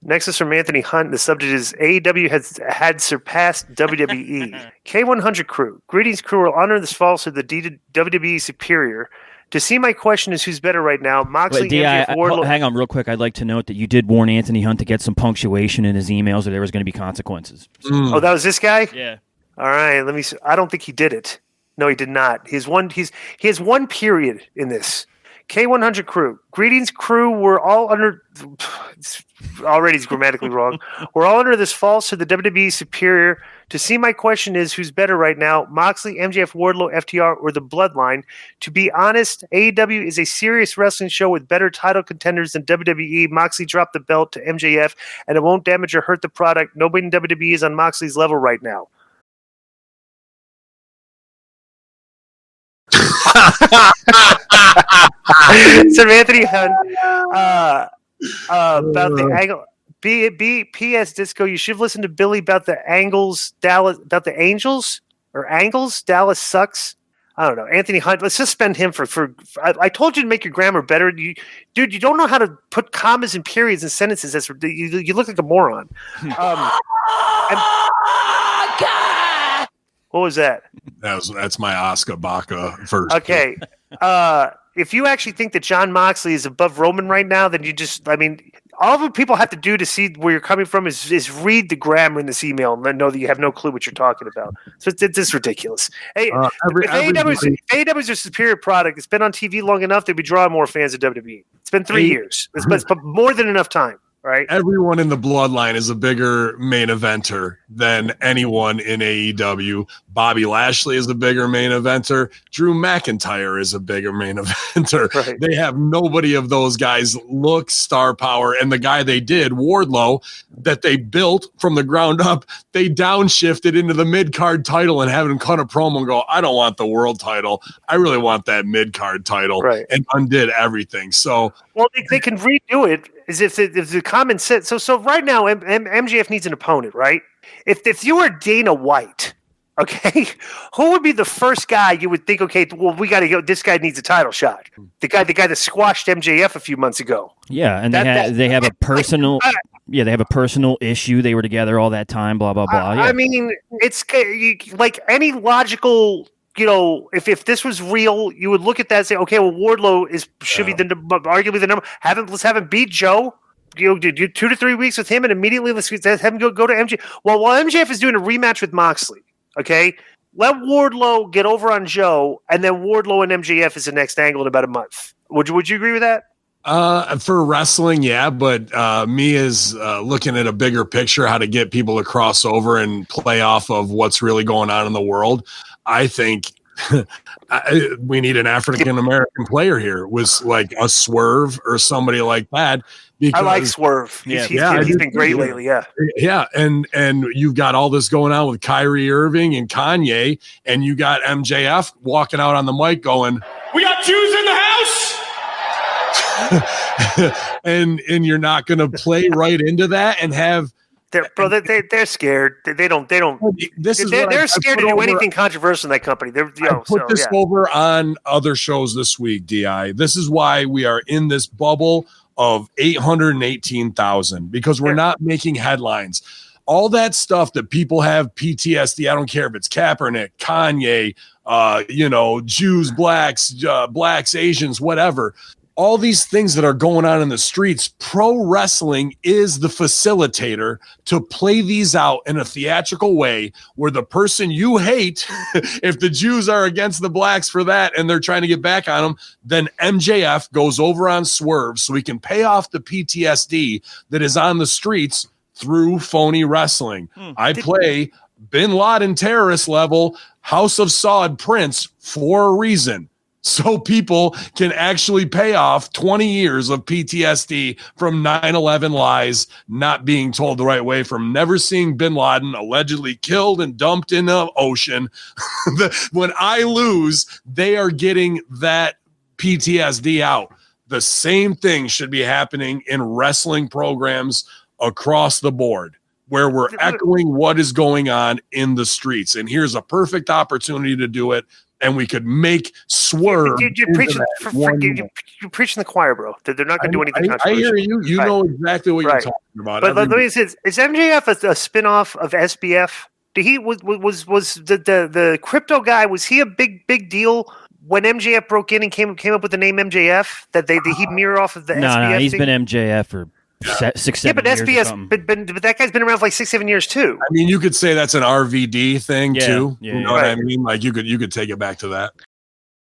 Next is from Anthony Hunt. The subject is AEW had surpassed WWE. K100 crew. Greetings, crew. Will honor this falsehood. The WWE superior. To see, my question is who's better right now, Moxley, MJF, Wardlow. Hang on real quick. I'd like to note that you did warn Anthony Hunt to get some punctuation in his emails or there was going to be consequences. Oh, that was this guy? Yeah. All right. Let me see. I don't think he did it. No, he did not. He has one period in this. K100 crew. Greetings, crew. We're all under. Already it's grammatically wrong. We're all under this falsehood. The WWE superior. To see, my question is who's better right now, Moxley, MJF, Wardlow, FTR, or the Bloodline? To be honest, AEW is a serious wrestling show with better title contenders than WWE. Moxley dropped the belt to MJF, and it won't damage or hurt the product. Nobody in WWE is on Moxley's level right now. So Anthony Hunt about the angle. P.S. Disco. You should have listened to Billy about the Angles Dallas about the Angels or Angles Dallas sucks. I don't know. Anthony Hunt. Let's suspend him for. I told you to make your grammar better. You don't know how to put commas and periods in sentences. You look like a moron. What was that? That's my Oscar Baca first. Okay. If you actually think that Jon Moxley is above Roman right now, then all the people have to do to see where you're coming from is read the grammar in this email and then know that you have no clue what you're talking about. So it's just ridiculous. Hey, if AEW is a superior product, it's been on TV long enough, they'd be drawing more fans of WWE. It's been 3 years. It's more than enough time. Right. Everyone in the Bloodline is a bigger main eventer than anyone in AEW. Bobby Lashley is a bigger main eventer. Drew McIntyre is a bigger main eventer. Right. They have nobody of those guys look star power. And the guy they did, Wardlow, that they built from the ground up, they downshifted into the mid-card title and have him cut a promo and go, I don't want the world title. I really want that mid-card title. Right. And undid everything. So, well, they can redo it. Is if the common sense. So right now, MJF needs an opponent, right? If you were Dana White, okay, who would be the first guy you would think? Okay, well, we got to go. This guy needs a title shot. The guy that squashed MJF a few months ago. Yeah, and they have a personal. Yeah, they have a personal issue. They were together all that time. Blah blah blah. Yeah. I mean, it's like any logical. If this was real, you would look at that and say, okay, well, Wardlow should be arguably the number. Let's have him beat Joe. Do 2 to 3 weeks with him, and immediately let's have him go to MJF. Well, while MJF is doing a rematch with Moxley, okay, let Wardlow get over on Joe, and then Wardlow and MJF is the next angle in about a month. Would you agree with that? For wrestling, yeah, but me is looking at a bigger picture, how to get people to cross over and play off of what's really going on in the world. I think we need an African-American player here, was like a Swerve or somebody like that. I like Swerve. He's been great lately, yeah. Yeah, and you've got all this going on with Kyrie Irving and Kanye, and you got MJF walking out on the mic going, "We got Jews in the house!" and you're not going to play right into that and have... They're scared. They don't. They're scared to do anything controversial in that company. Put this over on other shows this week, Di. This is why we are in this bubble of 818,000 because we're not making headlines. All that stuff that people have PTSD. I don't care if it's Kaepernick, Kanye, Jews, blacks, Asians, whatever. All these things that are going on in the streets, pro wrestling is the facilitator to play these out in a theatrical way where the person you hate, if the Jews are against the blacks for that and they're trying to get back on them, then MJF goes over on Swerve so he can pay off the PTSD that is on the streets through phony wrestling. I play Bin Laden terrorist level House of Saud Prince for a reason. So people can actually pay off 20 years of PTSD from 9/11 lies, not being told the right way, from never seeing Bin Laden allegedly killed and dumped in the ocean. When I lose, they are getting that PTSD out. The same thing should be happening in wrestling programs across the board, where we're echoing what is going on in the streets. And here's a perfect opportunity to do it. and we could make Swerve. You're preaching the choir, bro. They're not going to do anything. I hear you. You know exactly what you're talking about. But let me say, is MJF a spinoff of SBF? Was the crypto guy? Was he a big deal when MJF broke in and came up with the name MJF? That he mirror off of the SBF? No, he's thing? been MJF for 6-7 years. But that guy's been around for like 6-7 years too. I mean, you could say that's an RVD thing too. Yeah, you know what I mean? Like you could take it back to that.